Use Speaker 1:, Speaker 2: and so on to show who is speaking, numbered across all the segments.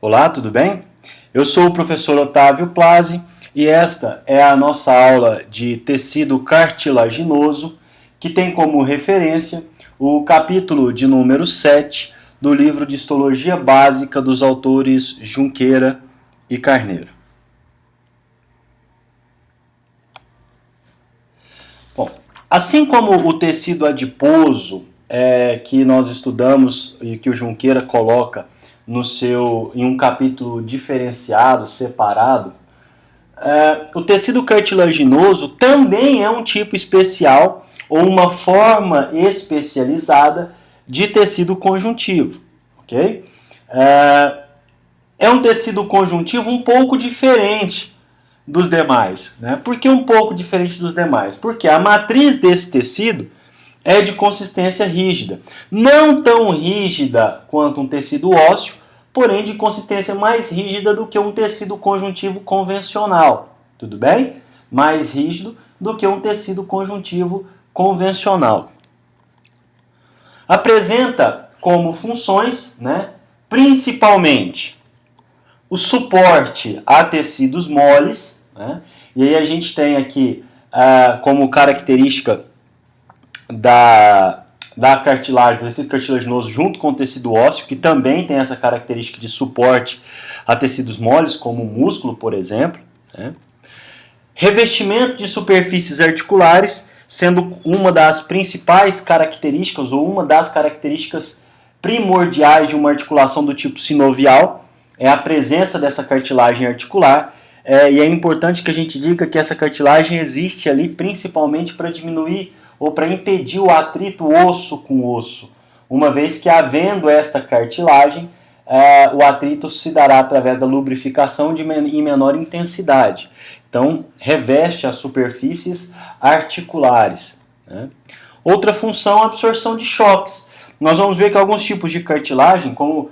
Speaker 1: Olá, tudo bem? Eu sou o professor Otávio Plazzi e esta é a nossa aula de tecido cartilaginoso, que tem como referência o capítulo de número 7 do livro de Histologia Básica dos autores Junqueira e Carneiro. Bom, assim como o tecido adiposo que nós estudamos e que o Junqueira coloca em um capítulo diferenciado, separado, o tecido cartilaginoso também é um tipo especial ou uma forma especializada de tecido conjuntivo, ok? É um tecido conjuntivo um pouco diferente dos demais, né? Por que um pouco diferente dos demais? Porque a matriz desse tecido é de consistência rígida. Não tão rígida quanto um tecido ósseo, porém de consistência mais rígida do que um tecido conjuntivo convencional. Tudo bem? Mais rígido do que um tecido conjuntivo convencional. Apresenta como funções, né, principalmente o suporte a tecidos moles, né? E aí a gente tem aqui como característica da cartilagem, do tecido cartilaginoso junto com o tecido ósseo, que também tem essa característica de suporte a tecidos moles, como o músculo, por exemplo, né? Revestimento de superfícies articulares, sendo uma das principais características ou uma das características primordiais de uma articulação do tipo sinovial, é a presença dessa cartilagem articular. E é importante que a gente diga que essa cartilagem existe ali principalmente para diminuir ou para impedir o atrito osso com osso, uma vez que havendo esta cartilagem, o atrito se dará através da lubrificação em menor intensidade. Então, reveste as superfícies articulares, né? Outra função, a absorção de choques. Nós vamos ver que alguns tipos de cartilagem, como,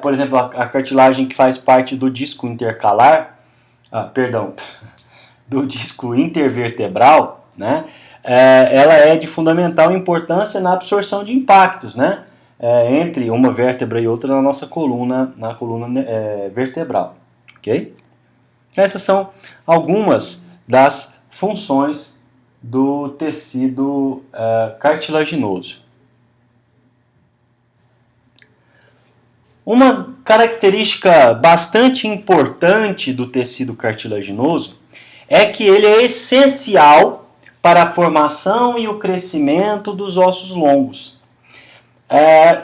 Speaker 1: por exemplo, a cartilagem que faz parte do disco intercalar, do disco intervertebral, né? Ela é de fundamental importância na absorção de impactos, né? Entre uma vértebra e outra na nossa coluna, vertebral, ok? Essas são algumas das funções do tecido cartilaginoso. Uma característica bastante importante do tecido cartilaginoso é que ele é essencial para a formação e o crescimento dos ossos longos.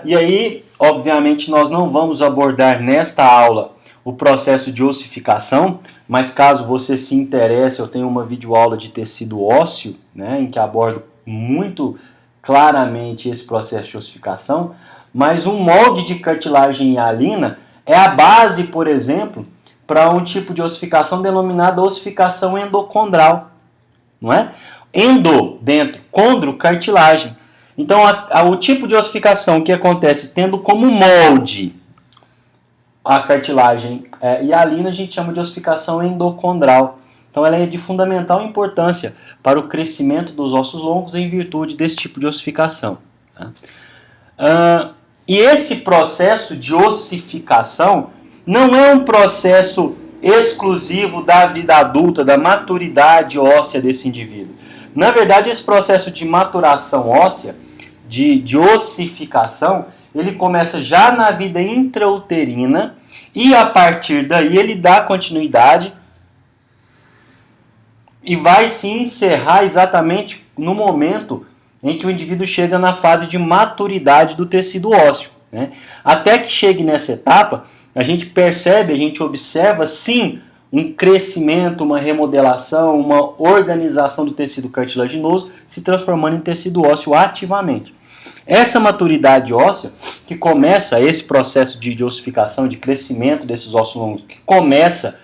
Speaker 1: E aí, obviamente, nós não vamos abordar nesta aula o processo de ossificação, mas caso você se interesse, eu tenho uma videoaula de tecido ósseo, né, em que abordo muito claramente esse processo de ossificação, mas um molde de cartilagem hialina é a base, por exemplo, para um tipo de ossificação denominada ossificação endocondral, não é? Endo, dentro, condro, cartilagem. Então, o tipo de ossificação que acontece tendo como molde a cartilagem hialina, a gente chama de ossificação endocondral. Então, ela é de fundamental importância para o crescimento dos ossos longos em virtude desse tipo de ossificação. Tá? E esse processo de ossificação não é um processo exclusivo da vida adulta, da maturidade óssea desse indivíduo. Na verdade, esse processo de maturação óssea, de ossificação, ele começa já na vida intrauterina e a partir daí ele dá continuidade e vai se encerrar exatamente no momento em que o indivíduo chega na fase de maturidade do tecido ósseo, né? Até que chegue nessa etapa, a gente percebe, a gente observa, sim, um crescimento, uma remodelação, uma organização do tecido cartilaginoso se transformando em tecido ósseo ativamente. Essa maturidade óssea, que começa esse processo de ossificação, de crescimento desses ossos longos, que começa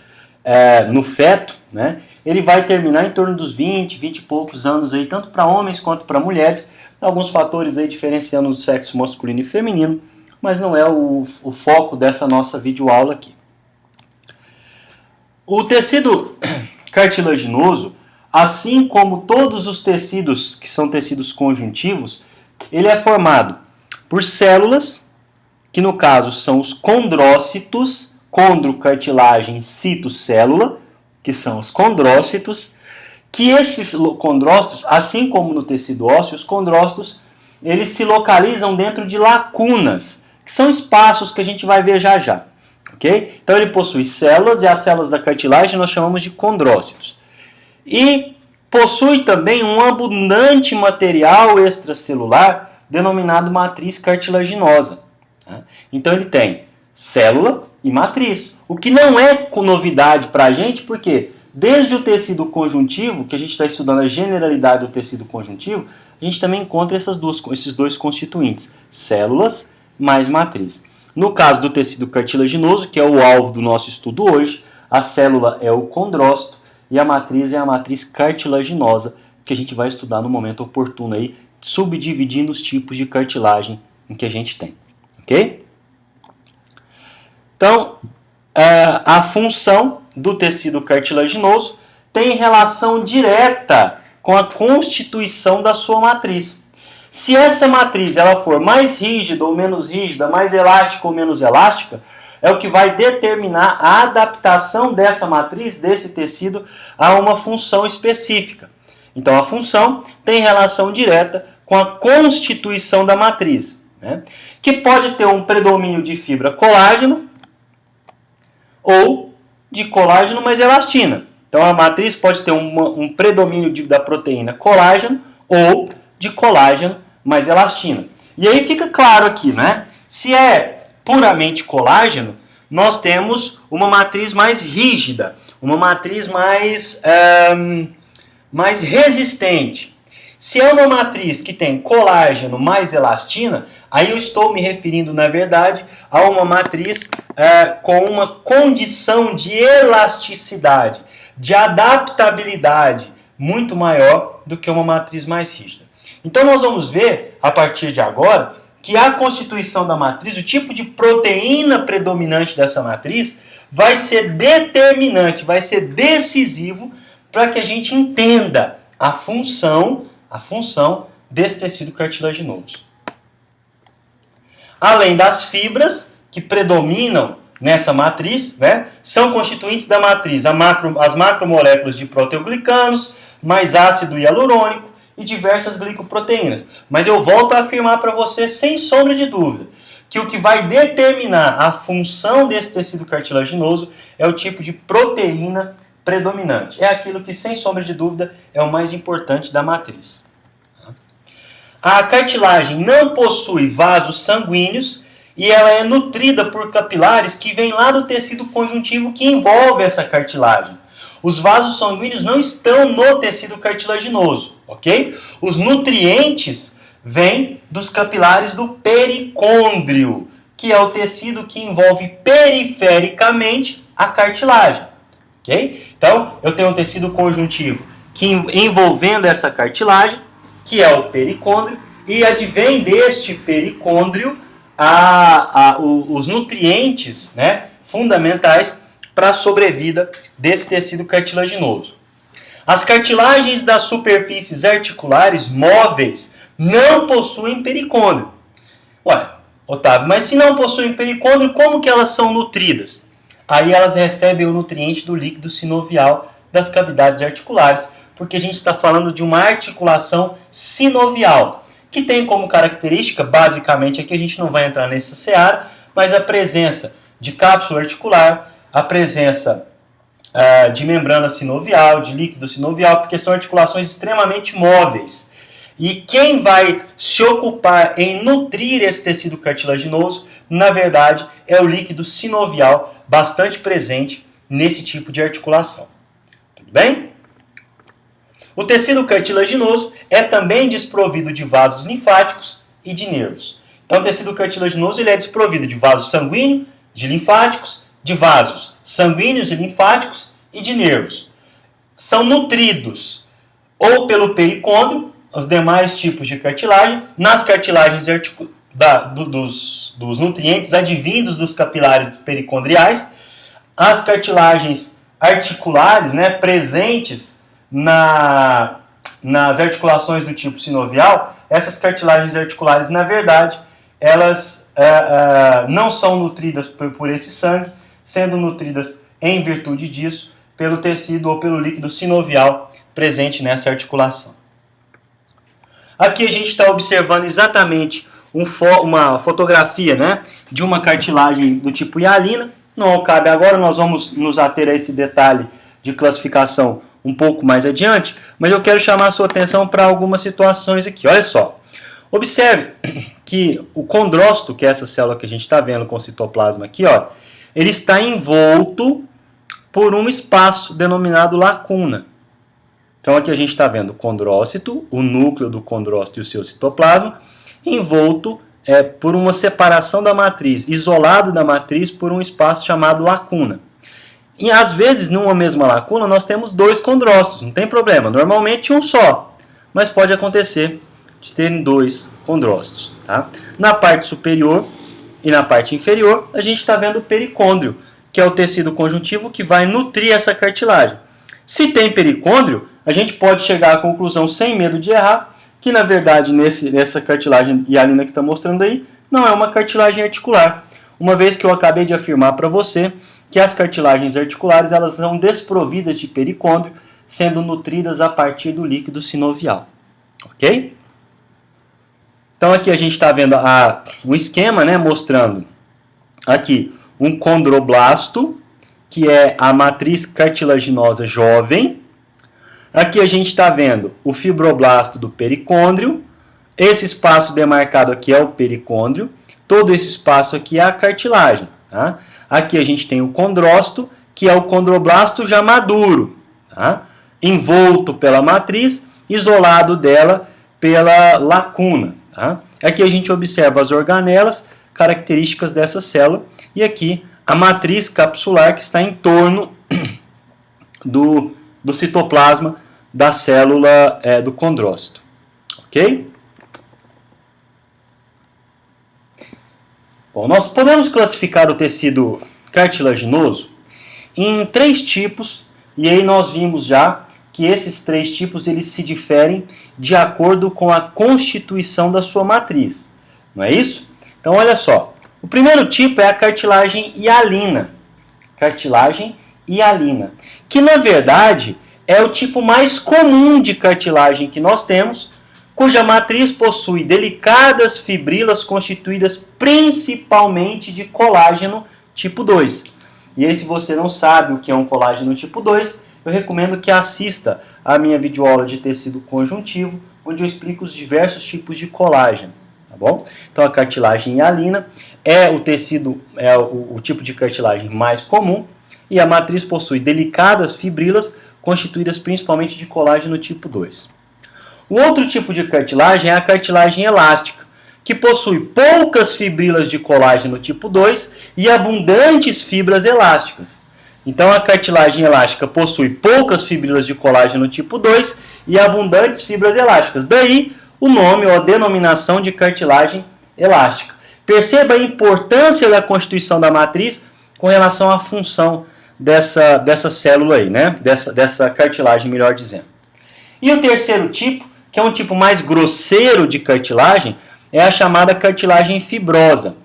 Speaker 1: no feto, né? Ele vai terminar em torno dos 20 e poucos anos, aí, tanto para homens quanto para mulheres. Alguns fatores aí diferenciando o sexo masculino e feminino, mas não é o foco dessa nossa videoaula aqui. O tecido cartilaginoso, assim como todos os tecidos que são tecidos conjuntivos, ele é formado por células, que no caso são os condrócitos, condrocartilagem citocélula, que são os condrócitos, que esses condrócitos, assim como no tecido ósseo, os condrócitos, eles se localizam dentro de lacunas, que são espaços que a gente vai ver já já. Okay? Então ele possui células, e as células da cartilagem nós chamamos de condrócitos. E possui também um abundante material extracelular denominado matriz cartilaginosa. Então ele tem célula e matriz, o que não é novidade para a gente, porque desde o tecido conjuntivo, que a gente está estudando a generalidade do tecido conjuntivo, a gente também encontra esses dois constituintes, células mais matriz. No caso do tecido cartilaginoso, que é o alvo do nosso estudo hoje, a célula é o condrócito e a matriz é a matriz cartilaginosa, que a gente vai estudar no momento oportuno aí, subdividindo os tipos de cartilagem em que a gente tem. Ok? Então, a função do tecido cartilaginoso tem relação direta com a constituição da sua matriz. Se essa matriz ela for mais rígida ou menos rígida, mais elástica ou menos elástica, é o que vai determinar a adaptação dessa matriz, desse tecido, a uma função específica. Então a função tem relação direta com a constituição da matriz, né? Que pode ter um predomínio de fibra colágeno ou de colágeno mais elastina. Então a matriz pode ter um predomínio da proteína colágeno ou de colágeno mais elastina. E aí fica claro aqui, né? Se é puramente colágeno, nós temos uma matriz mais rígida, uma matriz mais resistente. Se é uma matriz que tem colágeno mais elastina, aí eu estou me referindo, na verdade, a uma matriz com uma condição de elasticidade, de adaptabilidade muito maior do que uma matriz mais rígida. Então nós vamos ver, a partir de agora, que a constituição da matriz, o tipo de proteína predominante dessa matriz, vai ser determinante, vai ser decisivo para que a gente entenda a função desse tecido cartilaginoso. Além das fibras que predominam nessa matriz, né, são constituintes da matriz as macromoléculas de proteoglicanos, mais ácido hialurônico e diversas glicoproteínas. Mas eu volto a afirmar para você, sem sombra de dúvida, que o que vai determinar a função desse tecido cartilaginoso é o tipo de proteína predominante. É aquilo que, sem sombra de dúvida, é o mais importante da matriz. A cartilagem não possui vasos sanguíneos e ela é nutrida por capilares que vêm lá do tecido conjuntivo que envolve essa cartilagem. Os vasos sanguíneos não estão no tecido cartilaginoso, ok? Os nutrientes vêm dos capilares do pericôndrio, que é o tecido que envolve perifericamente a cartilagem, ok? Então, eu tenho um tecido conjuntivo que envolvendo essa cartilagem, que é o pericôndrio, e advém deste pericôndrio os nutrientes, né, fundamentais para a sobrevida desse tecido cartilaginoso. As cartilagens das superfícies articulares móveis não possuem pericôndrio. Ué, Otávio, mas se não possuem pericôndrio, como que elas são nutridas? Aí elas recebem o nutriente do líquido sinovial das cavidades articulares, porque a gente está falando de uma articulação sinovial, que tem como característica, basicamente, aqui a gente não vai entrar nessa seara, mas a presença de cápsula articular, a presença de membrana sinovial, de líquido sinovial, porque são articulações extremamente móveis. E quem vai se ocupar em nutrir esse tecido cartilaginoso, na verdade, é o líquido sinovial, bastante presente nesse tipo de articulação. Tudo bem? O tecido cartilaginoso é também desprovido de vasos linfáticos e de nervos. Então, o tecido cartilaginoso ele é desprovido de vasos sanguíneos, de linfáticos, de vasos sanguíneos e linfáticos e de nervos. São nutridos ou pelo pericôndrio, os demais tipos de cartilagem, nas cartilagens dos nutrientes advindos dos capilares pericondriais, as cartilagens articulares, né, presentes nas articulações do tipo sinovial. Essas cartilagens articulares, na verdade, elas não são nutridas por esse sangue, sendo nutridas em virtude disso pelo tecido ou pelo líquido sinovial presente nessa articulação. Aqui a gente está observando exatamente uma fotografia, né, de uma cartilagem do tipo hialina. Não cabe agora, nós vamos nos ater a esse detalhe de classificação um pouco mais adiante, mas eu quero chamar a sua atenção para algumas situações aqui. Olha só, observe que o condrócito, que é essa célula que a gente está vendo com o citoplasma aqui, ó, ele está envolto por um espaço denominado lacuna. Então aqui a gente está vendo o condrócito, o núcleo do condrócito e o seu citoplasma, envolto por uma separação da matriz, isolado da matriz por um espaço chamado lacuna. E às vezes, numa mesma lacuna, nós temos dois condrócitos, não tem problema. Normalmente um só, mas pode acontecer de terem dois condrócitos. Tá? Na parte superior e na parte inferior, a gente está vendo o pericôndrio, que é o tecido conjuntivo que vai nutrir essa cartilagem. Se tem pericôndrio, a gente pode chegar à conclusão, sem medo de errar, que na verdade nessa cartilagem hialina que está mostrando aí, não é uma cartilagem articular. Uma vez que eu acabei de afirmar para você que as cartilagens articulares elas são desprovidas de pericôndrio, sendo nutridas a partir do líquido sinovial. Ok? Então aqui a gente está vendo um esquema, né, mostrando aqui um condroblasto, que é a matriz cartilaginosa jovem. Aqui a gente está vendo o fibroblasto do pericôndrio. Esse espaço demarcado aqui é o pericôndrio. Todo esse espaço aqui é a cartilagem. Tá? Aqui a gente tem o condrócito, que é o condroblasto já maduro. Tá? Envolto pela matriz, isolado dela pela lacuna. Tá? Aqui a gente observa as organelas, características dessa célula. E aqui a matriz capsular que está em torno do citoplasma da célula do condrócito. Ok? Bom, nós podemos classificar o tecido cartilaginoso em 3 tipos, e aí nós vimos já que esses 3 tipos eles se diferem de acordo com a constituição da sua matriz. Não é isso? Então, olha só. O primeiro tipo é a cartilagem hialina. Cartilagem hialina, que na verdade é o tipo mais comum de cartilagem que nós temos, cuja matriz possui delicadas fibrilas constituídas principalmente de colágeno tipo 2. E aí, se você não sabe o que é um colágeno tipo 2, eu recomendo que assista a minha videoaula de tecido conjuntivo, onde eu explico os diversos tipos de colágeno. Tá bom? Então, a cartilagem hialina é o tecido, o tipo de cartilagem mais comum, e a matriz possui delicadas fibrilas constituídas principalmente de colágeno tipo 2. O outro tipo de cartilagem é a cartilagem elástica, que possui poucas fibrilas de colágeno tipo 2 e abundantes fibras elásticas. Então a cartilagem elástica possui poucas fibrilas de colágeno tipo 2 e abundantes fibras elásticas. Daí o nome ou a denominação de cartilagem elástica. Perceba a importância da constituição da matriz com relação à função dessa célula aí, né? Dessa cartilagem, melhor dizendo. E o terceiro tipo, que é um tipo mais grosseiro de cartilagem, é a chamada cartilagem fibrosa,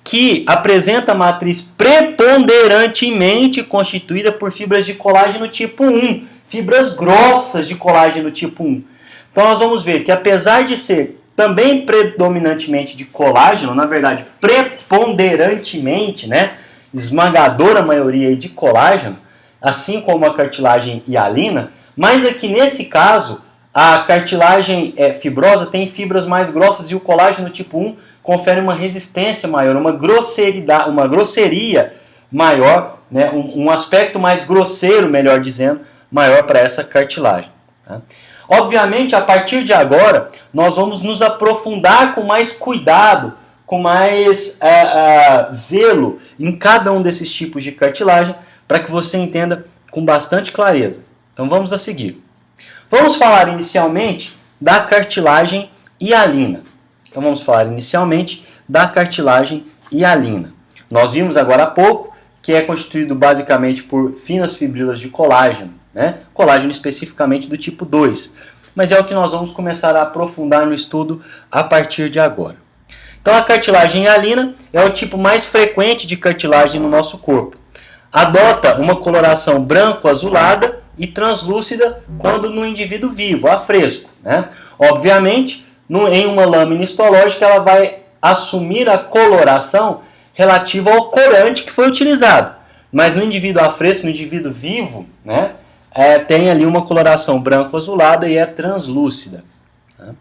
Speaker 1: que apresenta a matriz preponderantemente constituída por fibras de colágeno tipo 1, fibras grossas de colágeno tipo 1. Então nós vamos ver que apesar de ser também predominantemente de colágeno, na verdade preponderantemente, né, esmagadora maioria de colágeno, assim como a cartilagem hialina, mas aqui nesse caso a cartilagem fibrosa tem fibras mais grossas e o colágeno tipo 1 confere uma resistência maior, uma grosseria maior, né, um aspecto mais grosseiro, melhor dizendo, maior para essa cartilagem. Tá? Obviamente, a partir de agora, nós vamos nos aprofundar com mais cuidado, com mais zelo em cada um desses tipos de cartilagem, para que você entenda com bastante clareza. Então vamos a seguir. Vamos falar inicialmente da cartilagem hialina. Então vamos falar inicialmente da cartilagem hialina. Nós vimos agora há pouco que é constituído basicamente por finas fibrilas de colágeno, né? Colágeno especificamente do tipo 2. Mas é o que nós vamos começar a aprofundar no estudo a partir de agora. Então a cartilagem hialina é o tipo mais frequente de cartilagem no nosso corpo. adota uma coloração branco-azulada e translúcida quando no indivíduo vivo, a fresco, né? Obviamente, em uma lâmina histológica, ela vai assumir a coloração relativa ao corante que foi utilizado. Mas no indivíduo a fresco, no indivíduo vivo, né, tem ali uma coloração branco-azulada e é translúcida. Tá?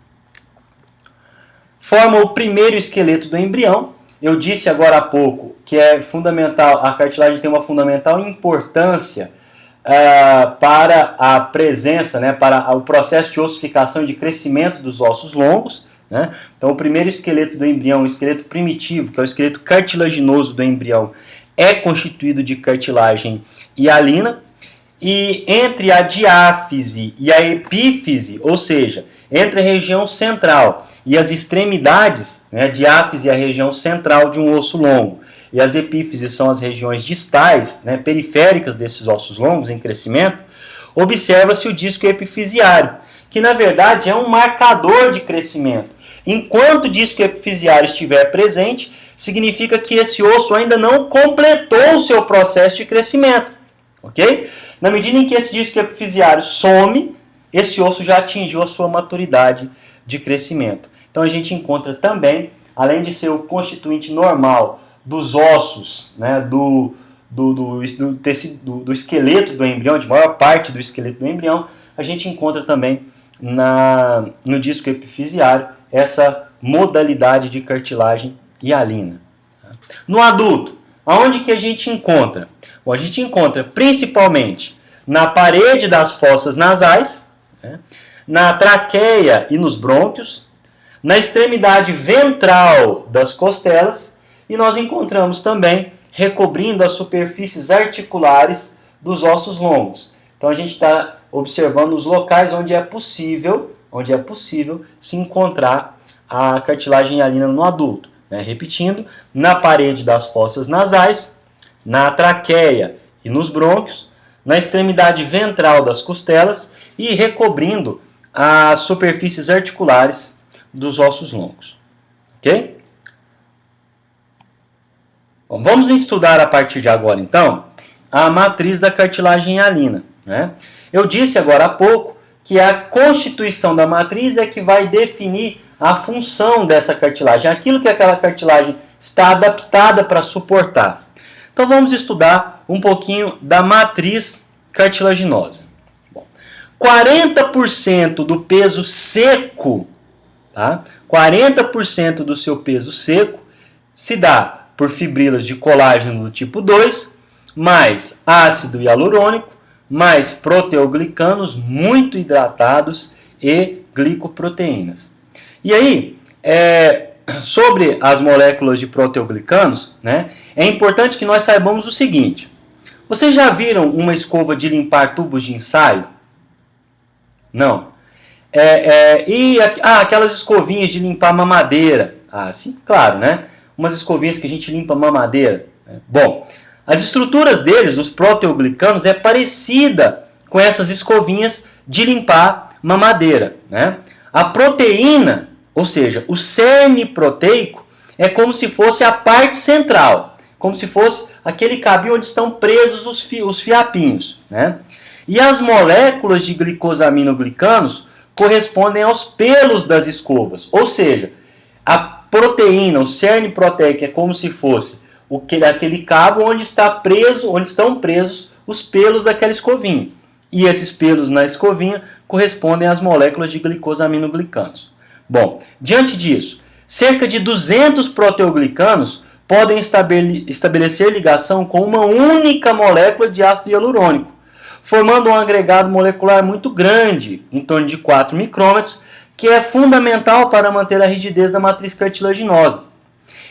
Speaker 1: Forma o primeiro esqueleto do embrião. Eu disse agora há pouco que é fundamental, a cartilagem tem uma fundamental importância para a presença, né, para o processo de ossificação e de crescimento dos ossos longos. Né? Então, o primeiro esqueleto do embrião, o esqueleto primitivo, que é o esqueleto cartilaginoso do embrião, é constituído de cartilagem hialina. E entre a diáfise e a epífise, ou seja, entre a região central e as extremidades, né, a diáfise é a região central de um osso longo, e as epífises são as regiões distais, né, periféricas desses ossos longos em crescimento, observa-se o disco epifisiário, que na verdade é um marcador de crescimento. Enquanto o disco epifisiário estiver presente, significa que esse osso ainda não completou o seu processo de crescimento. Ok? Na medida em que esse disco epifisiário some, esse osso já atingiu a sua maturidade de crescimento. Então a gente encontra também, além de ser o constituinte normal dos ossos, né, do esqueleto do embrião, de maior parte do esqueleto do embrião, a gente encontra também no disco epifisiário essa modalidade de cartilagem hialina. No adulto, aonde que a gente encontra? Bom, a gente encontra principalmente na parede das fossas nasais, né, na traqueia e nos brônquios, na extremidade ventral das costelas, e nós encontramos também recobrindo as superfícies articulares dos ossos longos. Então a gente está observando os locais onde é possível se encontrar a cartilagem hialina no adulto. Né? Repetindo, na parede das fossas nasais, na traqueia e nos brônquios, na extremidade ventral das costelas e recobrindo as superfícies articulares dos ossos longos. Ok? Bom, vamos estudar a partir de agora, então, a matriz da cartilagem hialina. Né? Eu disse agora há pouco que a constituição da matriz é que vai definir a função dessa cartilagem, aquilo que aquela cartilagem está adaptada para suportar. Então vamos estudar um pouquinho da matriz cartilaginosa. Bom, 40% do peso seco, tá? 40% do seu peso seco se dá por fibrilas de colágeno do tipo 2, mais ácido hialurônico, mais proteoglicanos muito hidratados e glicoproteínas. E aí, sobre as moléculas de proteoglicanos, né, é importante que nós saibamos o seguinte. Vocês já viram uma escova de limpar tubos de ensaio? Não. Aquelas escovinhas de limpar mamadeira. Ah, sim, claro, né? Umas escovinhas que a gente limpa mamadeira. Bom, as estruturas deles, dos proteoglicanos, é parecida com essas escovinhas de limpar mamadeira. Né? A proteína, ou seja, o cerne proteico, é como se fosse a parte central, como se fosse aquele cabinho onde estão presos os fiapinhos. Né? E as moléculas de glicosaminoglicanos correspondem aos pelos das escovas, ou seja, a proteína, o cerne proteico é como se fosse aquele cabo onde estão presos os pelos daquela escovinha. E esses pelos na escovinha correspondem às moléculas de glicosaminoglicanos. Bom, diante disso, cerca de 200 proteoglicanos podem estabelecer ligação com uma única molécula de ácido hialurônico, formando um agregado molecular muito grande, em torno de 4 micrômetros, que é fundamental para manter a rigidez da matriz cartilaginosa.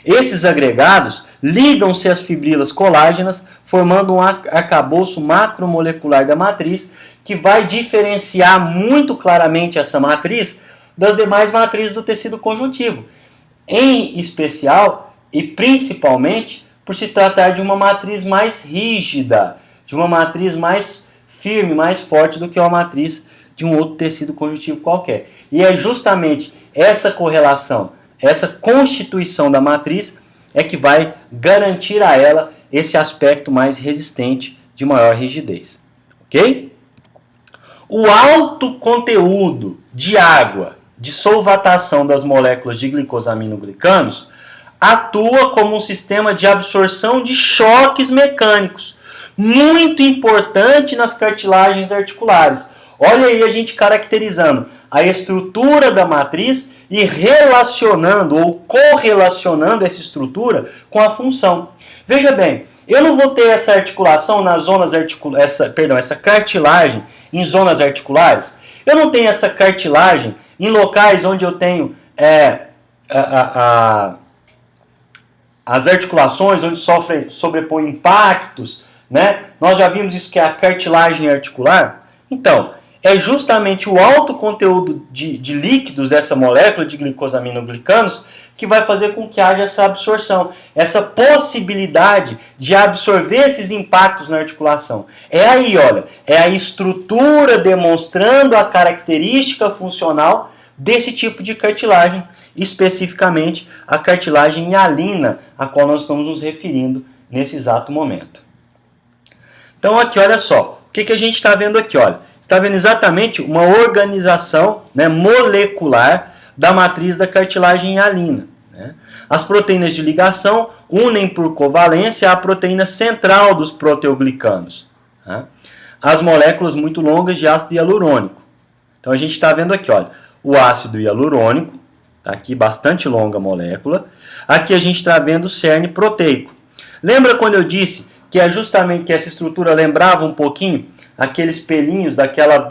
Speaker 1: Esses agregados ligam-se às fibrilas colágenas, formando um arcabouço macromolecular da matriz, que vai diferenciar muito claramente essa matriz das demais matrizes do tecido conjuntivo, em especial e principalmente por se tratar de uma matriz mais rígida, de uma matriz mais firme, mais forte do que uma matriz de um outro tecido conjuntivo qualquer. E é justamente essa correlação, essa constituição da matriz é que vai garantir a ela esse aspecto mais resistente, de maior rigidez. Ok? O alto conteúdo de água de solvatação das moléculas de glicosaminoglicanos atua como um sistema de absorção de choques mecânicos, muito importante nas cartilagens articulares. Olha aí a gente caracterizando a estrutura da matriz e relacionando ou correlacionando essa estrutura com a função. Veja bem, eu não vou ter essa articulação nas zonas essa cartilagem em zonas articulares. Eu não tenho essa cartilagem em locais onde eu tenho as articulações, onde sobrepõem impactos, né? Nós já vimos isso que é a cartilagem articular. Então, é justamente o alto conteúdo de líquidos dessa molécula de glicosaminoglicanos que vai fazer com que haja essa absorção, essa possibilidade de absorver esses impactos na articulação. É aí, olha, é a estrutura demonstrando a característica funcional desse tipo de cartilagem, especificamente a cartilagem hialina, a qual nós estamos nos referindo nesse exato momento. Então aqui, olha só, o que a gente está vendo aqui, olha. Está vendo exatamente uma organização, né, molecular da matriz da cartilagem hialina. Né? As proteínas de ligação unem por covalência a proteína central dos proteoglicanos. Tá? As moléculas muito longas de ácido hialurônico. Então a gente está vendo aqui, olha, o ácido hialurônico, tá aqui bastante longa a molécula. Aqui a gente está vendo o cerne proteico. Lembra quando eu disse que é justamente que essa estrutura lembrava um pouquinho aqueles pelinhos daquela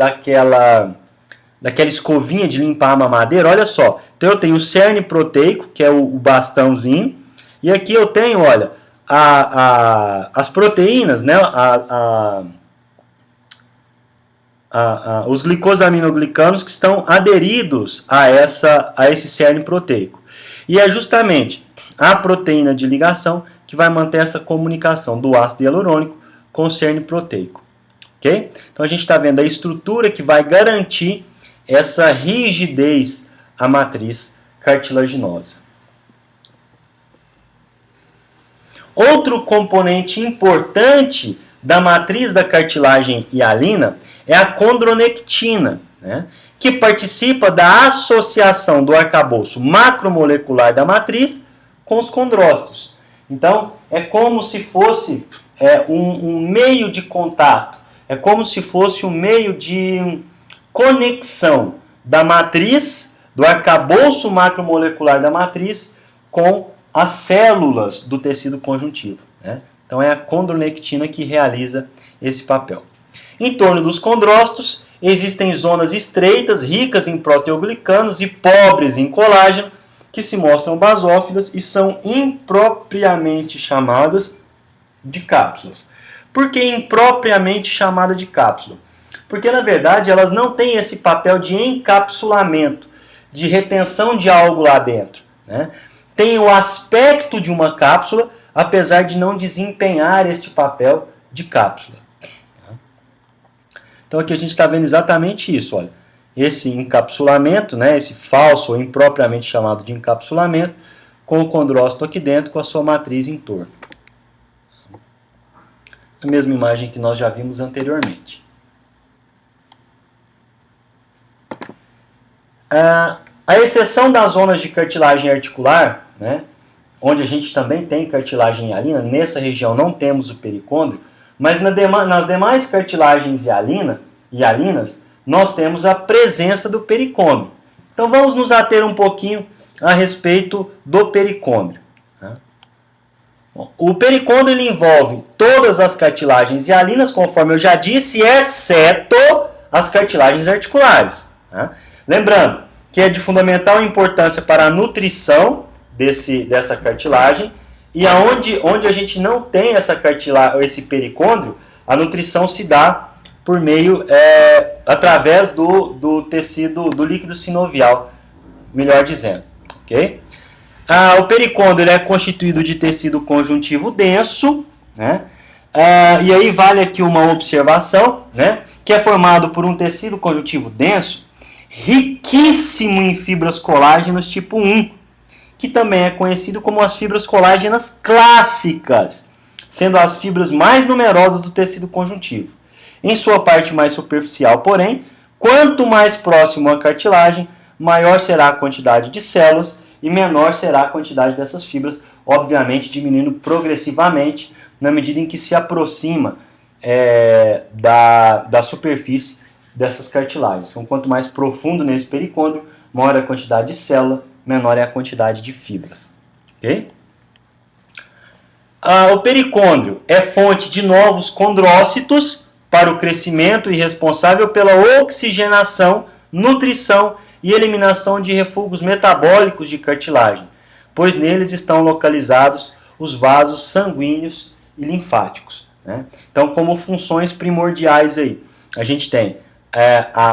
Speaker 1: escovinha de limpar a mamadeira? Olha só, então eu tenho o cerne proteico, que é o bastãozinho, e aqui eu tenho, olha, as proteínas, né, os glicosaminoglicanos que estão aderidos a esse cerne proteico. E é justamente a proteína de ligação que vai manter essa comunicação do ácido hialurônico com o cerne proteico. Okay? Então a gente está vendo a estrutura que vai garantir essa rigidez à matriz cartilaginosa. Outro componente importante da matriz da cartilagem hialina é a condronectina, né, que participa da associação do arcabouço macromolecular da matriz com os condrócitos. Então, é como se fosse um meio de contato, é como se fosse um meio de conexão da matriz, do arcabouço macromolecular da matriz, com as células do tecido conjuntivo. Né? Então, é a condronectina que realiza esse papel. Em torno dos condrócitos, existem zonas estreitas, ricas em proteoglicanos e pobres em colágeno, que se mostram basófilas e são impropriamente chamadas de cápsulas. Por que impropriamente chamada de cápsula? Porque, na verdade, elas não têm esse papel de encapsulamento, de retenção de algo lá dentro. Né? Tem o aspecto de uma cápsula, apesar de não desempenhar esse papel de cápsula. Então, aqui a gente está vendo exatamente isso, olha. Esse encapsulamento, né, esse falso ou impropriamente chamado de encapsulamento, com o condrócito aqui dentro, com a sua matriz em torno. A mesma imagem que nós já vimos anteriormente. A exceção das zonas de cartilagem articular, né, onde a gente também tem cartilagem hialina, nessa região não temos o pericôndrio, mas nas demais cartilagens hialinas, nós temos a presença do pericôndrio. Então vamos nos ater um pouquinho a respeito do pericôndrio. O pericôndrio ele envolve todas as cartilagens hialinas, conforme eu já disse, exceto as cartilagens articulares. Lembrando que é de fundamental importância para a nutrição dessa cartilagem, e onde a gente não tem esse pericôndrio, a nutrição se dá por meio, através do tecido, do líquido sinovial, melhor dizendo. Okay? O pericôndrio ele é constituído de tecido conjuntivo denso, né? E aí vale aqui uma observação, né? Que é formado por um tecido conjuntivo denso, riquíssimo em fibras colágenas tipo 1, que também é conhecido como as fibras colágenas clássicas. sendo as fibras mais numerosas do tecido conjuntivo. Em sua parte mais superficial, porém, quanto mais próximo à cartilagem, maior será a quantidade de células e menor será a quantidade dessas fibras, obviamente diminuindo progressivamente na medida em que se aproxima da superfície dessas cartilagens. Então, quanto mais profundo nesse pericôndrio, maior é a quantidade de célula, menor é a quantidade de fibras. Okay? O pericôndrio é fonte de novos condrócitos para o crescimento e responsável pela oxigenação, nutrição e eliminação de refugos metabólicos de cartilagem, pois neles estão localizados os vasos sanguíneos e linfáticos. Né? Então, como funções primordiais aí, a gente tem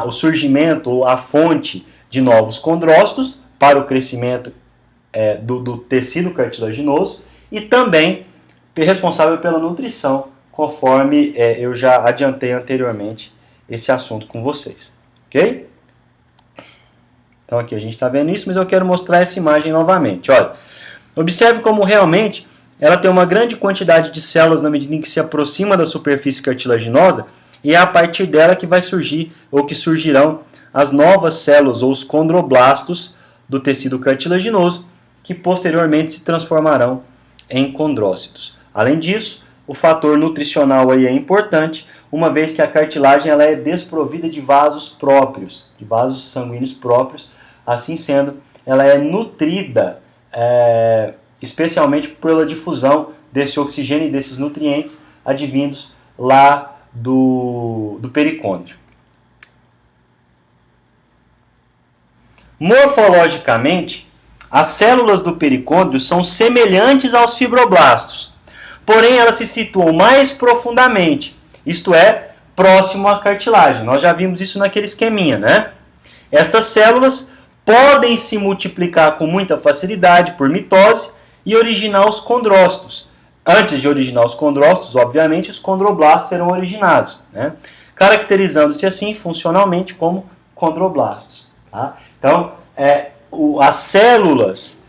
Speaker 1: o surgimento ou a fonte de novos condrócitos para o crescimento do tecido cartilaginoso e também responsável pela nutrição, conforme eu já adiantei anteriormente esse assunto com vocês. Ok? Então aqui a gente está vendo isso, mas eu quero mostrar essa imagem novamente. Olha, observe como realmente ela tem uma grande quantidade de células na medida em que se aproxima da superfície cartilaginosa e é a partir dela que vai surgir ou que surgirão as novas células ou os condroblastos do tecido cartilaginoso que posteriormente se transformarão em condrócitos. Além disso, o fator nutricional aí é importante, uma vez que a cartilagem ela é desprovida de vasos próprios, de vasos sanguíneos próprios. Assim sendo, ela é nutrida especialmente pela difusão desse oxigênio e desses nutrientes advindos lá do pericôndrio. Morfologicamente, as células do pericôndrio são semelhantes aos fibroblastos, porém elas se situam mais profundamente, isto é, próximo à cartilagem. Nós já vimos isso naquele esqueminha, né? Estas células podem se multiplicar com muita facilidade por mitose e originar os condrócitos. Antes de originar os condrócitos, obviamente, os condroblastos serão originados, né? Caracterizando-se assim funcionalmente como condroblastos. Tá? Então, as células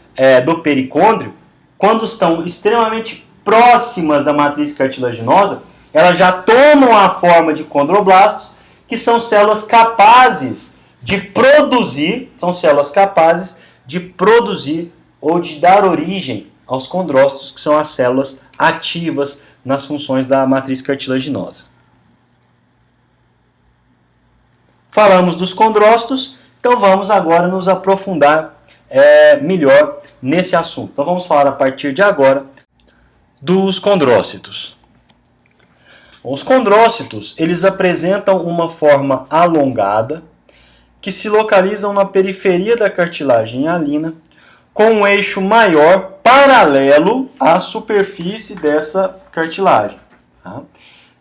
Speaker 1: do pericôndrio, quando estão extremamente próximas da matriz cartilaginosa, elas já tomam a forma de condroblastos, que são células capazes de produzir, ou de dar origem aos condrócitos, que são as células ativas nas funções da matriz cartilaginosa. Falamos dos condrócitos, então vamos agora nos aprofundar melhor nesse assunto. Então vamos falar a partir de agora dos condrócitos. Os condrócitos, eles apresentam uma forma alongada, que se localizam na periferia da cartilagem hialina, com um eixo maior paralelo à superfície dessa cartilagem. Tá?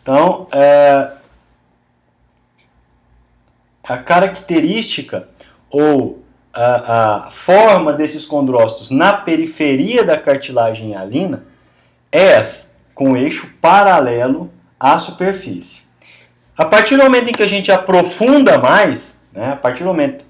Speaker 1: Então, a característica ou a forma desses condrócitos na periferia da cartilagem hialina é essa, com o eixo paralelo à superfície. A partir do momento em que a gente aprofunda mais, né, a partir do momento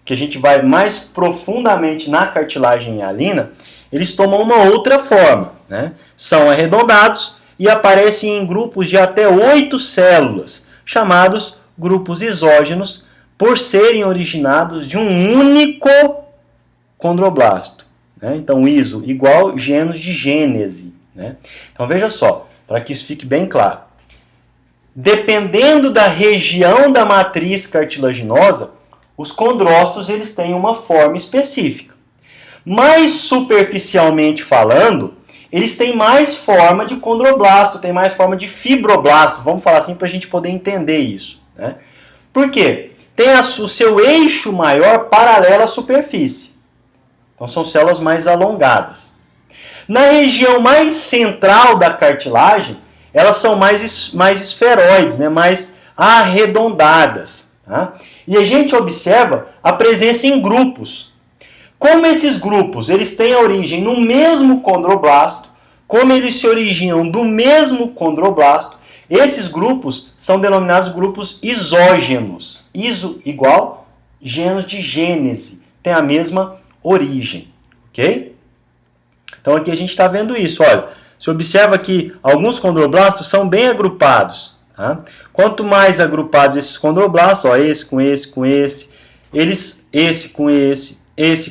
Speaker 1: que a gente vai mais profundamente na cartilagem hialina, eles tomam uma outra forma. Né? São arredondados e aparecem em grupos de até 8 células, chamados grupos isógenos, por serem originados de um único condroblasto. Né? Então, iso igual genos de gênese. Né? Então, veja só, para que isso fique bem claro. Dependendo da região da matriz cartilaginosa, os condrócitos eles têm uma forma específica. Mais superficialmente falando, eles têm mais forma de condroblasto, têm mais forma de fibroblasto. Vamos falar assim para a gente poder entender isso. Né? Por quê? Tem o seu eixo maior paralelo à superfície. Então são células mais alongadas. Na região mais central da cartilagem, elas são mais esferoides, né? Mais arredondadas. Tá? E a gente observa a presença em grupos. Como esses grupos eles têm a origem no mesmo condroblasto, como eles se originam do mesmo condroblasto, esses grupos são denominados grupos isógenos. Iso igual genos de gênese. Tem a mesma origem. Ok? Então aqui a gente está vendo isso. Olha, Você observa que alguns condroblastos são bem agrupados. Tá? Quanto mais agrupados esses condroblastos, ó, esse com esse com esse, esse com esse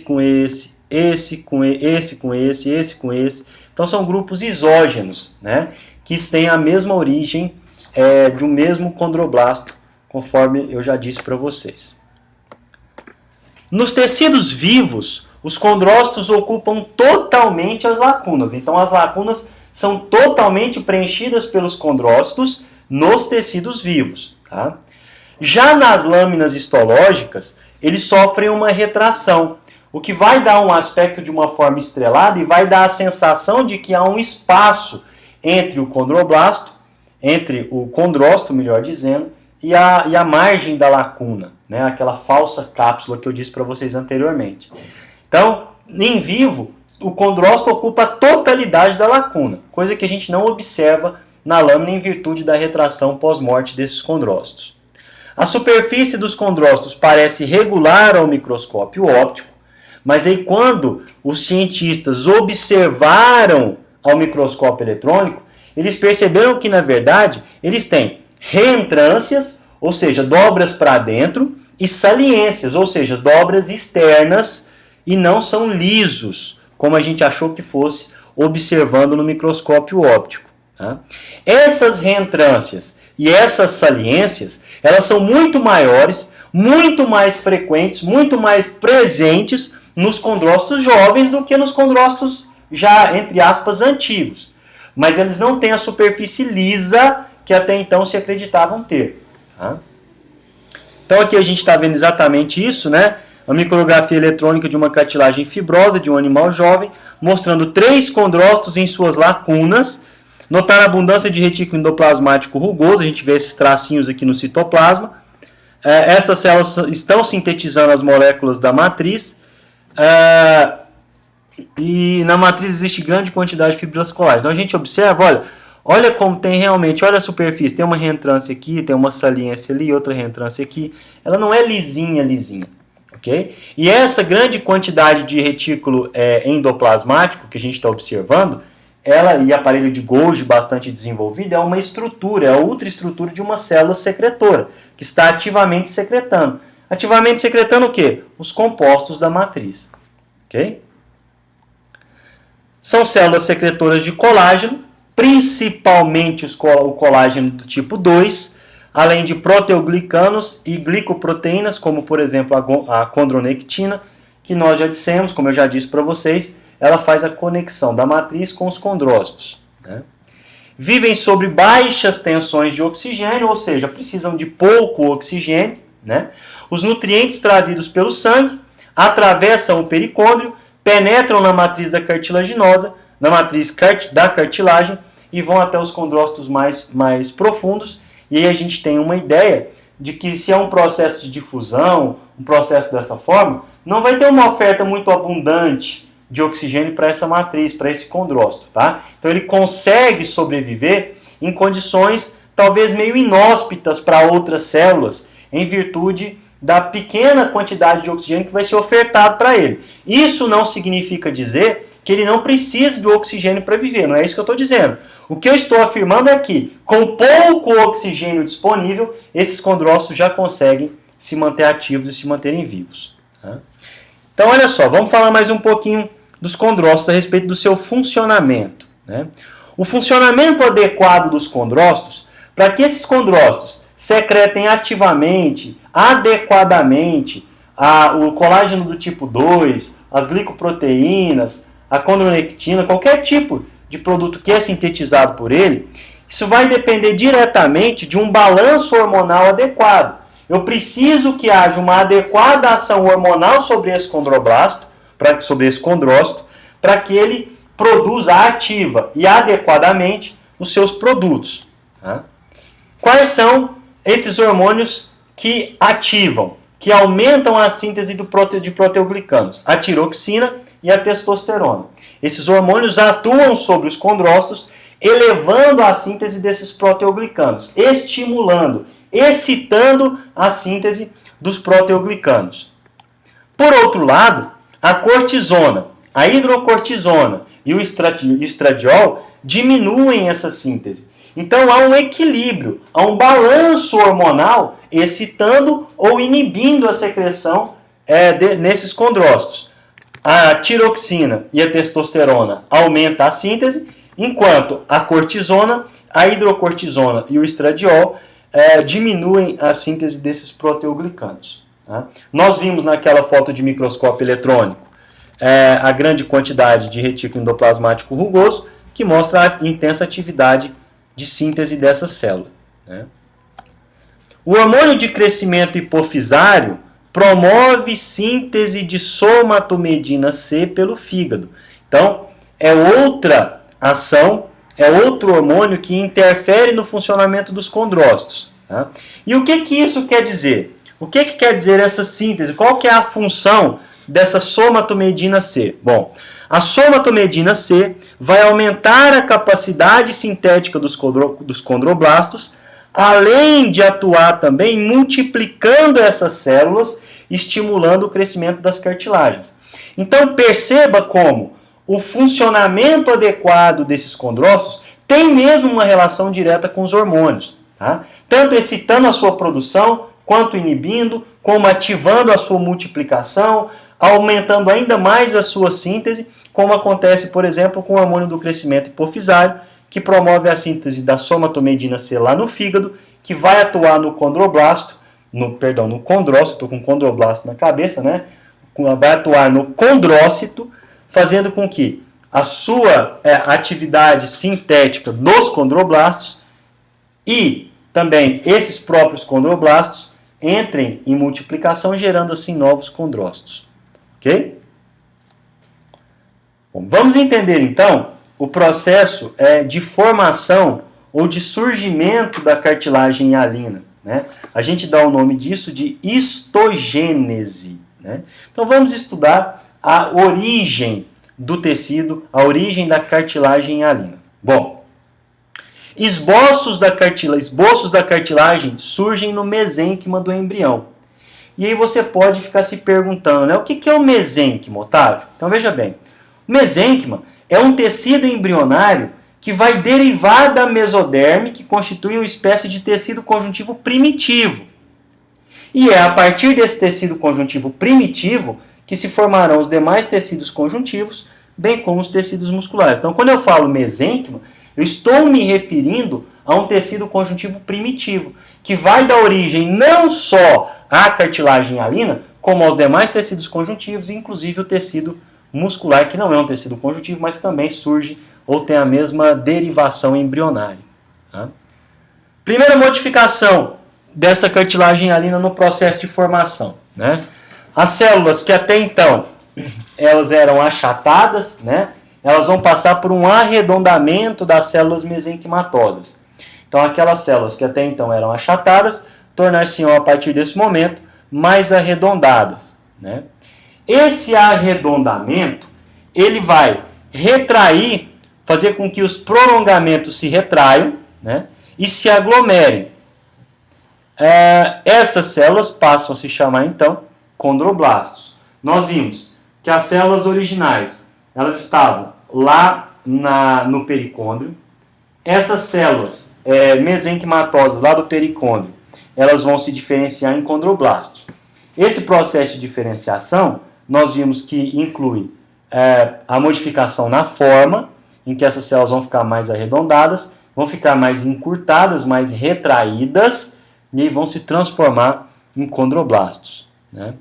Speaker 1: com esse, esse com esse com esse. Então são grupos isógenos, né? Que têm a mesma origem do mesmo condroblasto, conforme eu já disse para vocês. Nos tecidos vivos, os condrócitos ocupam totalmente as lacunas. Então as lacunas são totalmente preenchidas pelos condrócitos nos tecidos vivos. Tá? Já nas lâminas histológicas, eles sofrem uma retração, o que vai dar um aspecto de uma forma estrelada e vai dar a sensação de que há um espaço entre o condroblasto, entre o condrócito, melhor dizendo, e a margem da lacuna, né? Aquela falsa cápsula que eu disse para vocês anteriormente. Então, em vivo, o condrócito ocupa a totalidade da lacuna, coisa que a gente não observa na lâmina em virtude da retração pós-morte desses condrócitos. A superfície dos condrócitos parece regular ao microscópio óptico, mas aí quando os cientistas observaram ao microscópio eletrônico, eles perceberam que, na verdade, eles têm reentrâncias, ou seja, dobras para dentro, e saliências, ou seja, dobras externas, e não são lisos, como a gente achou que fosse observando no microscópio óptico. Tá? Essas reentrâncias e essas saliências, elas são muito maiores, muito mais frequentes, muito mais presentes nos condrócitos jovens do que nos condrócitos já, entre aspas, antigos. Mas eles não têm a superfície lisa que até então se acreditavam ter. Tá? Então aqui a gente está vendo exatamente isso, né? A micrografia eletrônica de uma cartilagem fibrosa de um animal jovem, mostrando 3 condrócitos em suas lacunas. Notar a abundância de retículo endoplasmático rugoso, a gente vê esses tracinhos aqui no citoplasma. Essas células estão sintetizando as moléculas da matriz. E na matriz existe grande quantidade de fibras colares. Então a gente observa, olha como tem realmente, olha a superfície, tem uma reentrância aqui, tem uma saliência ali, outra reentrância aqui. Ela não é lisinha, ok? E essa grande quantidade de retículo endoplasmático que a gente está observando, ela e aparelho de Golgi bastante desenvolvido, é uma estrutura, é a ultraestrutura de uma célula secretora, que está ativamente secretando. Ativamente secretando o quê? Os compostos da matriz. Ok? São células secretoras de colágeno, principalmente o colágeno do tipo 2, além de proteoglicanos e glicoproteínas, como por exemplo a condronectina, que nós já dissemos, como eu já disse para vocês, ela faz a conexão da matriz com os condrócitos. Né? Vivem sob baixas tensões de oxigênio, ou seja, precisam de pouco oxigênio. Né? Os nutrientes trazidos pelo sangue atravessam o pericôndrio, penetram na matriz da cartilaginosa, na matriz da cartilagem e vão até os condrócitos mais profundos. E aí a gente tem uma ideia de que se é um processo de difusão, um processo dessa forma, não vai ter uma oferta muito abundante de oxigênio para essa matriz, para esse condrócito. Tá? Então ele consegue sobreviver em condições talvez meio inóspitas para outras células, em virtude da pequena quantidade de oxigênio que vai ser ofertado para ele. Isso não significa dizer que ele não precisa do oxigênio para viver, não é isso que eu estou dizendo. O que eu estou afirmando é que, com pouco oxigênio disponível, esses condrócitos já conseguem se manter ativos e se manterem vivos. Tá? Então, olha só, vamos falar mais um pouquinho dos condrócitos a respeito do seu funcionamento. Né? O funcionamento adequado dos condrócitos, para que esses condrócitos secretem ativamente, adequadamente, o colágeno do tipo 2, as glicoproteínas, a condronectina, qualquer tipo de produto que é sintetizado por ele, isso vai depender diretamente de um balanço hormonal adequado. Eu preciso que haja uma adequada ação hormonal sobre esse condroblasto, sobre esse condrócito, para que ele produza ativa e adequadamente os seus produtos. Tá? Quais são esses hormônios que ativam, que aumentam a síntese de proteoglicanos? A tiroxina e a testosterona. Esses hormônios atuam sobre os condrócitos, elevando a síntese desses proteoglicanos, estimulando, excitando a síntese dos proteoglicanos. Por outro lado, a cortisona, a hidrocortisona e o estradiol diminuem essa síntese. Então há um equilíbrio, há um balanço hormonal excitando ou inibindo a secreção nesses condrócitos. A tiroxina e a testosterona aumentam a síntese, enquanto a cortisona, a hidrocortisona e o estradiol diminuem a síntese desses proteoglicanos. Tá? Nós vimos naquela foto de microscópio eletrônico a grande quantidade de retículo endoplasmático rugoso, que mostra a intensa atividade de síntese dessa célula. Né? O hormônio de crescimento hipofisário promove síntese de somatomedina C pelo fígado. Então, é outra ação, é outro hormônio que interfere no funcionamento dos condrócitos. Tá? E o que isso quer dizer? O que quer dizer essa síntese? Qual que é a função dessa somatomedina C? Bom, a somatomedina C vai aumentar a capacidade sintética dos condroblastos, além de atuar também multiplicando essas células, estimulando o crescimento das cartilagens. Então perceba como o funcionamento adequado desses condrócitos tem mesmo uma relação direta com os hormônios. Tá? Tanto excitando a sua produção, quanto inibindo, como ativando a sua multiplicação, aumentando ainda mais a sua síntese, como acontece, por exemplo, com o hormônio do crescimento hipofisário, que promove a síntese da somatomedina C lá no fígado, que vai atuar no condroblasto, no condrócito, estou com condroblasto na cabeça, né? Vai atuar no condrócito, fazendo com que a sua atividade sintética nos condroblastos e também esses próprios condroblastos entrem em multiplicação, gerando assim novos condrócitos. Ok? Bom, vamos entender então o processo de formação ou de surgimento da cartilagem hialina. Né? A gente dá o nome disso de histogênese. Né? Então vamos estudar a origem do tecido, a origem da cartilagem hialina. Bom, esboços da cartilagem surgem no mesênquima do embrião. E aí você pode ficar se perguntando, né, o que é o mesênquima, Otávio? Então veja bem, o mesênquima é um tecido embrionário que vai derivar da mesoderme, que constitui uma espécie de tecido conjuntivo primitivo. E é a partir desse tecido conjuntivo primitivo que se formarão os demais tecidos conjuntivos, bem como os tecidos musculares. Então, quando eu falo mesênquima, eu estou me referindo a um tecido conjuntivo primitivo, que vai dar origem não só à cartilagem hialina, como aos demais tecidos conjuntivos, inclusive o tecido muscular, que não é um tecido conjuntivo, mas também surge ou tem a mesma derivação embrionária. Tá? Primeira modificação dessa cartilagem hialina no processo de formação. Né? As células que até então elas eram achatadas, né? Elas vão passar por um arredondamento das células mesenquimatosas. Então aquelas células que até então eram achatadas tornar-se-ão a partir desse momento mais arredondadas. Né? Esse arredondamento ele vai retrair, fazer com que os prolongamentos se retraiam, né? E se aglomerem. Essas células passam a se chamar então condroblastos. Nós vimos que as células originais elas estavam lá no pericôndrio. Essas células mesenquimatosas lá do pericôndrio, elas vão se diferenciar em condroblastos. Esse processo de diferenciação, nós vimos que inclui a modificação na forma, em que essas células vão ficar mais arredondadas, vão ficar mais encurtadas, mais retraídas, e aí vão se transformar em condroblastos. Né?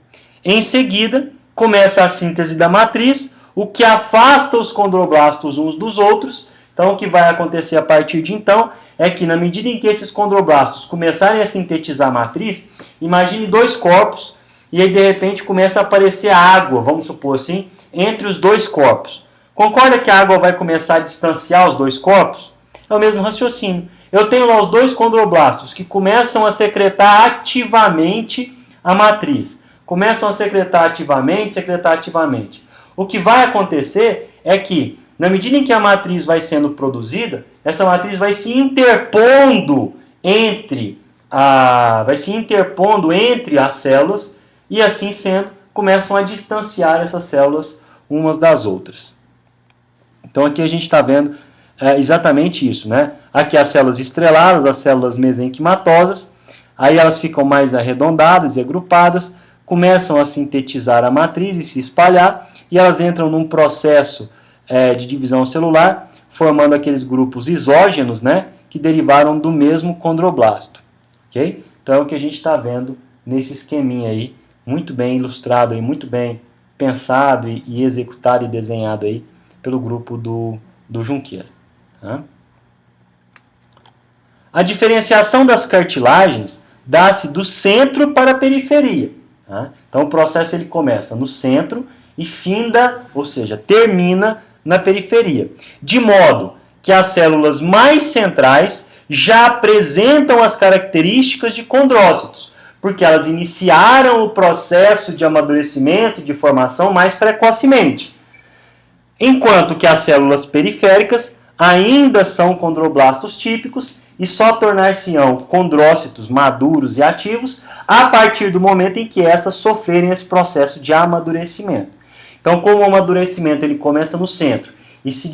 Speaker 1: Em seguida, começa a síntese da matriz, o que afasta os condroblastos uns dos outros. Então, o que vai acontecer a partir de então é que, na medida em que esses condroblastos começarem a sintetizar a matriz, imagine dois corpos, e aí de repente começa a aparecer água, vamos supor assim, entre os dois corpos. Concorda que a água vai começar a distanciar os dois corpos? É o mesmo raciocínio. Eu tenho lá os dois condroblastos que começam a secretar ativamente a matriz. Começam a secretar ativamente. O que vai acontecer é que, na medida em que a matriz vai sendo produzida, essa matriz vai se interpondo entre as células e, assim sendo, começam a distanciar essas células umas das outras. Então aqui a gente está vendo exatamente isso, né? Aqui as células estreladas, as células mesenquimatosas, aí elas ficam mais arredondadas e agrupadas, começam a sintetizar a matriz e se espalhar, e elas entram num processo de divisão celular, formando aqueles grupos isógenos, né, que derivaram do mesmo condroblasto. Okay? Então é o que a gente está vendo nesse esqueminha aí, muito bem ilustrado, aí, muito bem pensado e executado e desenhado aí pelo grupo do Junqueira. Tá? A diferenciação das cartilagens dá-se do centro para a periferia. Tá? Então o processo ele começa no centro e finda, ou seja, termina na periferia. De modo que as células mais centrais já apresentam as características de condrócitos, porque elas iniciaram o processo de amadurecimento e de formação mais precocemente. Enquanto que as células periféricas ainda são condroblastos típicos e só tornar-se-ão condrócitos maduros e ativos a partir do momento em que essas sofrerem esse processo de amadurecimento. Então, como o amadurecimento ele começa no centro e se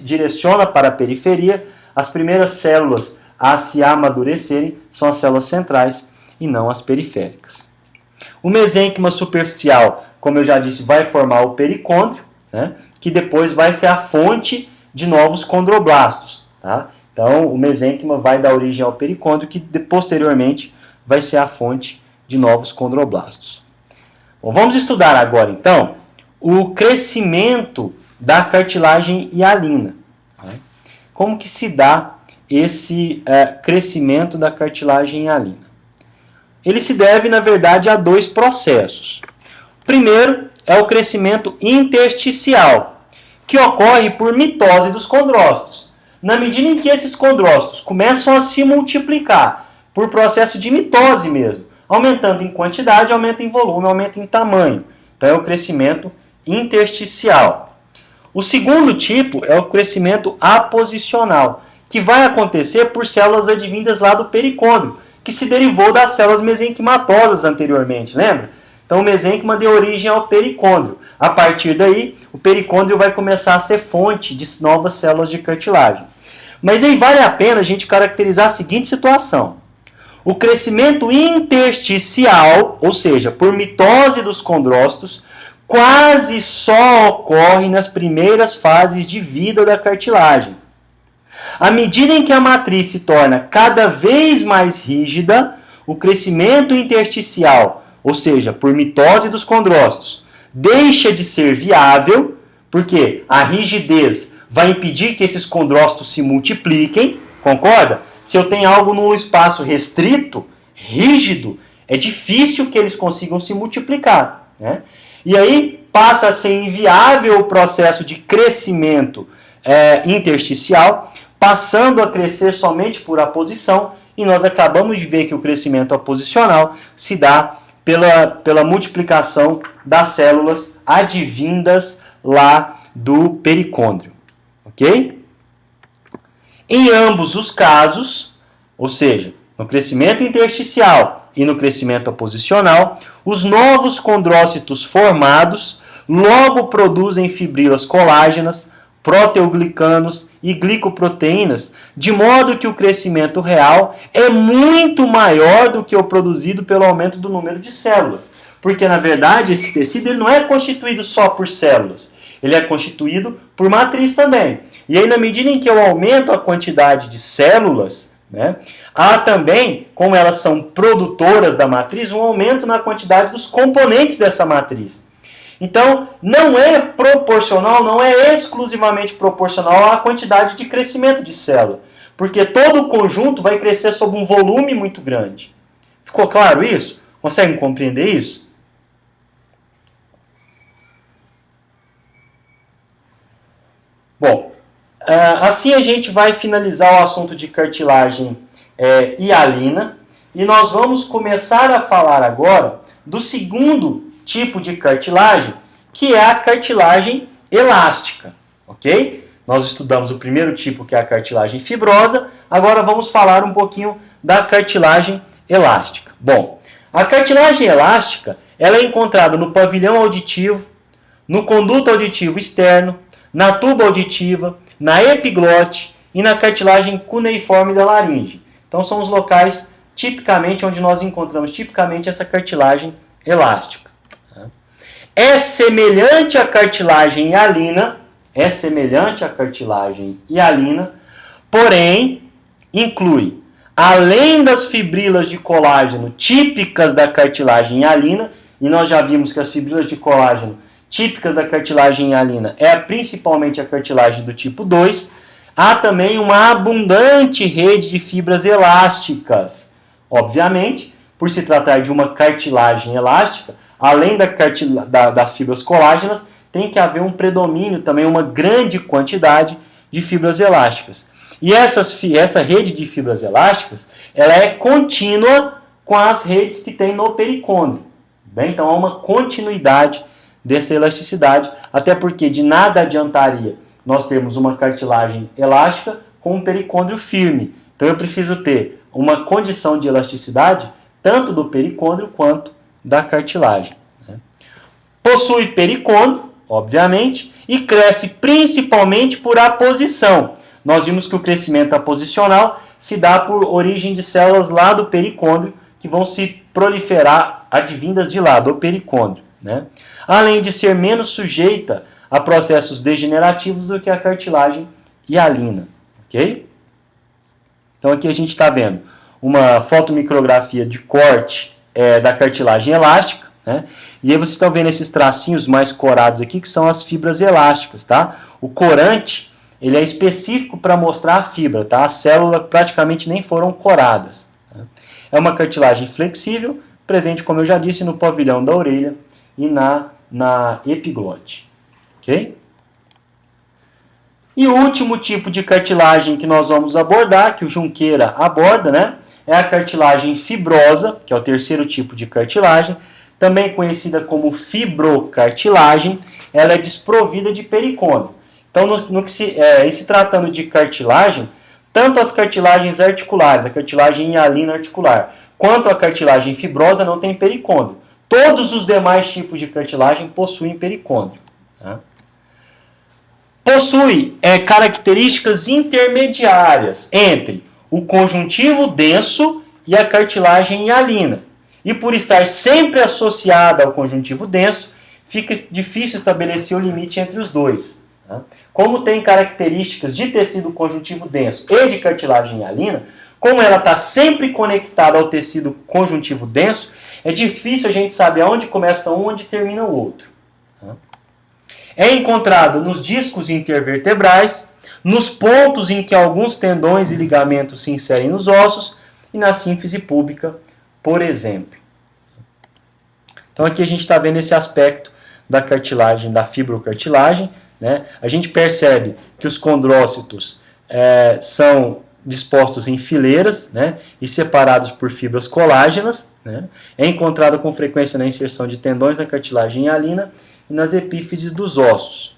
Speaker 1: direciona para a periferia, as primeiras células a se amadurecerem são as células centrais e não as periféricas. O mesênquima superficial, como eu já disse, vai formar o pericôndrio, né, que depois vai ser a fonte de novos condroblastos. Tá? Então, o mesênquima vai dar origem ao pericôndrio, que posteriormente vai ser a fonte de novos condroblastos. Bom, vamos estudar agora, então, o crescimento da cartilagem hialina. Né? Como que se dá esse crescimento da cartilagem hialina? Ele se deve, na verdade, a dois processos. O primeiro é o crescimento intersticial, que ocorre por mitose dos condrócitos. Na medida em que esses condrócitos começam a se multiplicar por processo de mitose mesmo, aumentando em quantidade, aumenta em volume, aumenta em tamanho. Então é o crescimento intersticial. O segundo tipo é o crescimento aposicional, que vai acontecer por células advindas lá do pericôndrio, que se derivou das células mesenquimatosas anteriormente, lembra? Então o mesênquima deu origem ao pericôndrio. A partir daí, o pericôndrio vai começar a ser fonte de novas células de cartilagem. Mas aí vale a pena a gente caracterizar a seguinte situação. O crescimento intersticial, ou seja, por mitose dos condrócitos, quase só ocorre nas primeiras fases de vida da cartilagem. À medida em que a matriz se torna cada vez mais rígida, o crescimento intersticial, ou seja, por mitose dos condrócitos, deixa de ser viável, porque a rigidez vai impedir que esses condrócitos se multipliquem, concorda? Se eu tenho algo num espaço restrito, rígido, é difícil que eles consigam se multiplicar. Né? E aí passa a ser inviável o processo de crescimento intersticial, passando a crescer somente por aposição, e nós acabamos de ver que o crescimento aposicional se dá pela multiplicação das células advindas lá do pericôndrio. Ok? Em ambos os casos, ou seja, no crescimento intersticial e no crescimento aposicional, os novos condrócitos formados logo produzem fibrilas colágenas, proteoglicanos e glicoproteínas, de modo que o crescimento real é muito maior do que o produzido pelo aumento do número de células. Porque, na verdade, esse tecido ele não é constituído só por células, ele é constituído por matriz também. E aí, na medida em que eu aumento a quantidade de células, né, há também, como elas são produtoras da matriz, um aumento na quantidade dos componentes dessa matriz. Então, não é proporcional, não é exclusivamente proporcional à quantidade de crescimento de célula, porque todo o conjunto vai crescer sob um volume muito grande. Ficou claro isso? Conseguem compreender isso? Bom, assim a gente vai finalizar o assunto de cartilagem hialina e nós vamos começar a falar agora do segundo tipo de cartilagem, que é a cartilagem elástica, ok? Nós estudamos o primeiro tipo, que é a cartilagem fibrosa, agora vamos falar um pouquinho da cartilagem elástica. Bom, a cartilagem elástica ela é encontrada no pavilhão auditivo, no conduto auditivo externo, na tuba auditiva, na epiglote e na cartilagem cuneiforme da laringe. Então são os locais tipicamente onde nós encontramos tipicamente essa cartilagem elástica. É semelhante à cartilagem hialina, porém inclui, além das fibrilas de colágeno típicas da cartilagem hialina, e nós já vimos que as fibrilas de colágeno típicas da cartilagem hialina é principalmente a cartilagem do tipo 2, há também uma abundante rede de fibras elásticas. Obviamente, por se tratar de uma cartilagem elástica, além das fibras colágenas, tem que haver um predomínio, também uma grande quantidade de fibras elásticas. E essa rede de fibras elásticas, ela é contínua com as redes que tem no pericôndrio. Bem, então há uma continuidade dessa elasticidade, até porque de nada adiantaria nós termos uma cartilagem elástica com um pericôndrio firme. Então eu preciso ter uma condição de elasticidade tanto do pericôndrio quanto da cartilagem. Possui pericôndrio, obviamente, e cresce principalmente por aposição. Nós vimos que o crescimento aposicional se dá por origem de células lá do pericôndrio que vão se proliferar advindas de lá, do pericôndrio. Além de ser menos sujeita a processos degenerativos do que a cartilagem hialina. Ok? Então aqui a gente está vendo uma fotomicrografia de corte da cartilagem elástica, e aí vocês estão vendo esses tracinhos mais corados aqui, que são as fibras elásticas. Tá? O corante ele é específico para mostrar a fibra, tá? As células praticamente nem foram coradas. Tá? É uma cartilagem flexível, presente, como eu já disse, no pavilhão da orelha e na epiglote. Ok? E o último tipo de cartilagem que nós vamos abordar, que o Junqueira aborda, é a cartilagem fibrosa, que é o terceiro tipo de cartilagem, também conhecida como fibrocartilagem. Ela é desprovida de pericôndrio. Então, em se tratando de cartilagem, tanto as cartilagens articulares, a cartilagem hialina articular, quanto a cartilagem fibrosa não tem pericôndrio. Todos os demais tipos de cartilagem possuem pericôndrio. Tá? Possui características intermediárias entre o conjuntivo denso e a cartilagem hialina. E por estar sempre associada ao conjuntivo denso, fica difícil estabelecer o limite entre os dois. Tá? Como tem características de tecido conjuntivo denso e de cartilagem hialina, como ela está sempre conectada ao tecido conjuntivo denso, é difícil a gente saber aonde começa um e onde termina o outro. Tá? É encontrado nos discos intervertebrais, nos pontos em que alguns tendões e ligamentos se inserem nos ossos e na sínfise púbica, por exemplo. Então aqui a gente está vendo esse aspecto da cartilagem, da fibrocartilagem. A gente percebe que os condrócitos são dispostos em fileiras, e separados por fibras colágenas. É encontrado com frequência na inserção de tendões na cartilagem hialina e nas epífises dos ossos.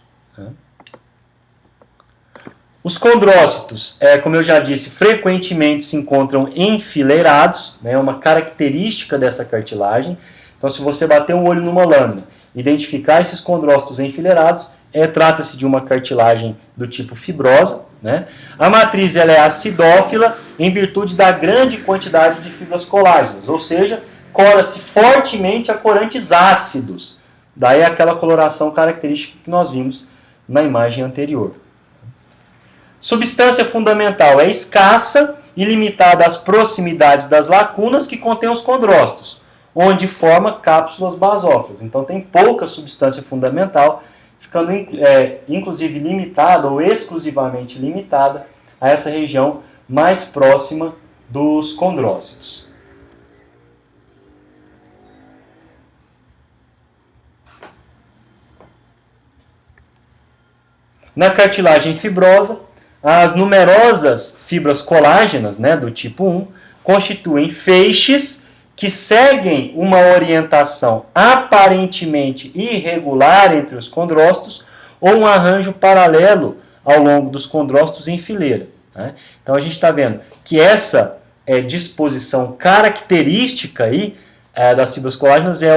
Speaker 1: Os condrócitos, como eu já disse, frequentemente se encontram enfileirados, é uma característica dessa cartilagem. Então, se você bater um olho numa lâmina, identificar esses condrócitos enfileirados, trata-se de uma cartilagem do tipo fibrosa. A matriz ela é acidófila em virtude da grande quantidade de fibras colágenas, ou seja, cola-se fortemente a corantes ácidos. Daí aquela coloração característica que nós vimos na imagem anterior. Substância fundamental é escassa e limitada às proximidades das lacunas que contêm os condrócitos, onde forma cápsulas basófilas. Então tem pouca substância fundamental, ficando inclusive limitada ou exclusivamente limitada a essa região mais próxima dos condrócitos. Na cartilagem fibrosa, as numerosas fibras colágenas, do tipo 1, constituem feixes que seguem uma orientação aparentemente irregular entre os condrócitos ou um arranjo paralelo ao longo dos condrócitos em fileira. Então a gente está vendo que essa disposição característica aí, das fibras colágenas é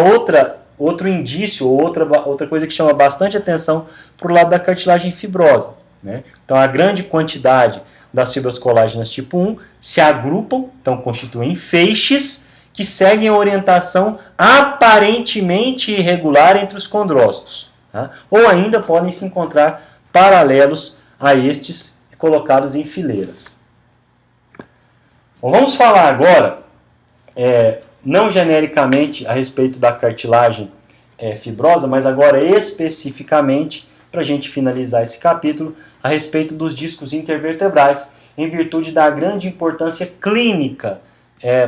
Speaker 1: outro indício, outra coisa que chama bastante atenção para o lado da cartilagem fibrosa, né? Então, a grande quantidade das fibras colágenas tipo 1 se agrupam, então constituem feixes que seguem a orientação aparentemente irregular entre os condrócitos, tá? Ou ainda podem se encontrar paralelos a estes colocados em fileiras. Bom, vamos falar agora, não genericamente a respeito da cartilagem fibrosa, mas agora especificamente, para a gente finalizar esse capítulo, a respeito dos discos intervertebrais, em virtude da grande importância clínica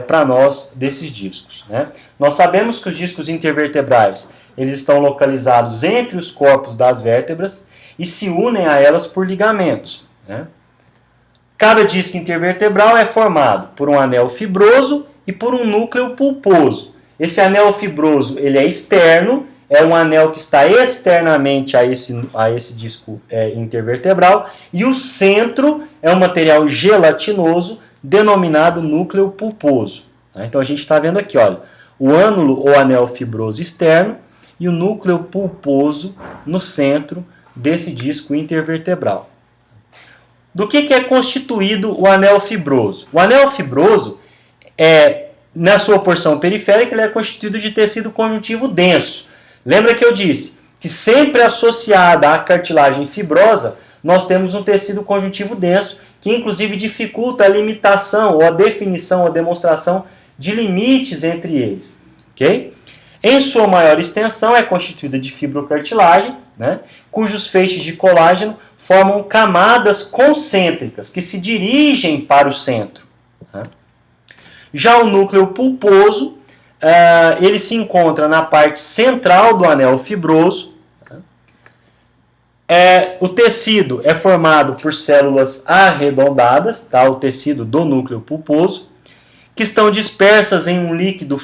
Speaker 1: para nós desses discos, né? Nós sabemos que os discos intervertebrais eles estão localizados entre os corpos das vértebras e se unem a elas por ligamentos, né? Cada disco intervertebral é formado por um anel fibroso e por um núcleo pulposo. Esse anel fibroso ele é externo, é um anel que está externamente a esse disco intervertebral, e o centro é um material gelatinoso denominado núcleo pulposo. Então a gente está vendo aqui, olha, o ânulo ou anel fibroso externo e o núcleo pulposo no centro desse disco intervertebral. Do que é constituído o anel fibroso? O anel fibroso, na sua porção periférica, ele é constituído de tecido conjuntivo denso. Lembra que eu disse que sempre associada à cartilagem fibrosa, nós temos um tecido conjuntivo denso, que inclusive dificulta a limitação ou a definição, a demonstração de limites entre eles. Okay? Em sua maior extensão é constituída de fibrocartilagem, né, cujos feixes de colágeno formam camadas concêntricas que se dirigem para o centro. Né? Já o núcleo pulposo, ele se encontra na parte central do anel fibroso. O tecido é formado por células arredondadas, tá? O tecido do núcleo pulposo, que estão dispersas em um líquido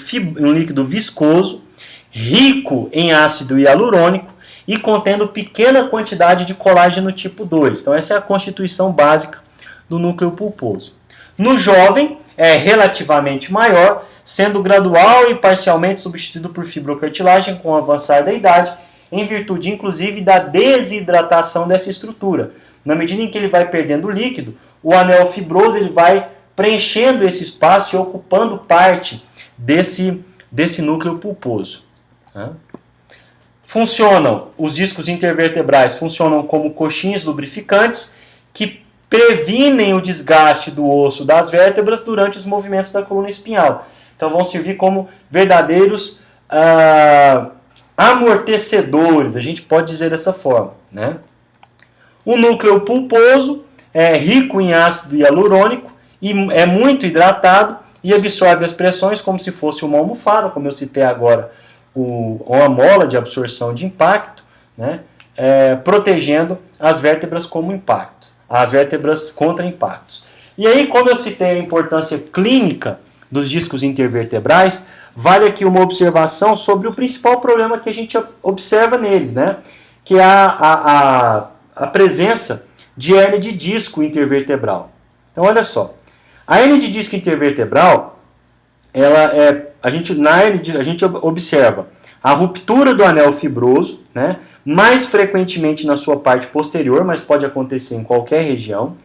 Speaker 1: viscoso, rico em ácido hialurônico e contendo pequena quantidade de colágeno tipo 2. Então essa é a constituição básica do núcleo pulposo. No jovem é relativamente maior, sendo gradual e parcialmente substituído por fibrocartilagem com o avançar da idade, em virtude inclusive da desidratação dessa estrutura. Na medida em que ele vai perdendo líquido, o anel fibroso ele vai preenchendo esse espaço e ocupando parte desse núcleo pulposo. Os discos intervertebrais funcionam como coxins lubrificantes que previnem o desgaste do osso das vértebras durante os movimentos da coluna espinhal. Então vão servir como verdadeiros amortecedores, a gente pode dizer dessa forma, né? O núcleo pulposo é rico em ácido hialurônico e é muito hidratado e absorve as pressões como se fosse uma almofada, como eu citei agora, uma mola de absorção de impacto, né? Protegendo as vértebras como impacto, as vértebras contra impactos. E aí, como eu citei a importância clínica dos discos intervertebrais, vale aqui uma observação sobre o principal problema que a gente observa neles, né? Que é a presença de hérnia de disco intervertebral. Então, olha só, a hérnia de disco intervertebral, a gente observa a ruptura do anel fibroso, né? Mais frequentemente na sua parte posterior, mas pode acontecer em qualquer região,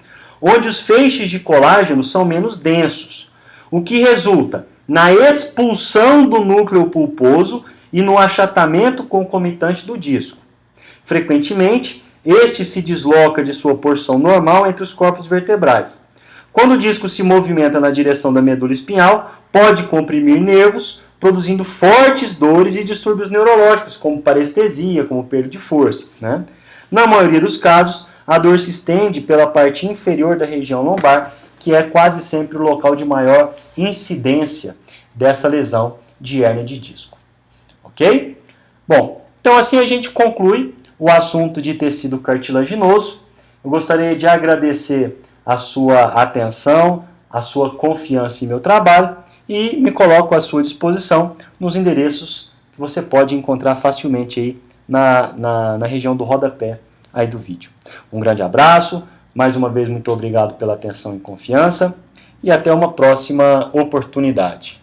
Speaker 1: onde os feixes de colágeno são menos densos, o que resulta na expulsão do núcleo pulposo e no achatamento concomitante do disco. Frequentemente, este se desloca de sua porção normal entre os corpos vertebrais. Quando o disco se movimenta na direção da medula espinhal, pode comprimir nervos, produzindo fortes dores e distúrbios neurológicos, como parestesia, como perda de força, né? Na maioria dos casos, a dor se estende pela parte inferior da região lombar, que é quase sempre o local de maior incidência dessa lesão de hérnia de disco. Ok? Bom, então assim a gente conclui o assunto de tecido cartilaginoso. Eu gostaria de agradecer a sua atenção, a sua confiança em meu trabalho e me coloco à sua disposição nos endereços que você pode encontrar facilmente aí na região do rodapé aí do vídeo. Um grande abraço, mais uma vez muito obrigado pela atenção e confiança e até uma próxima oportunidade.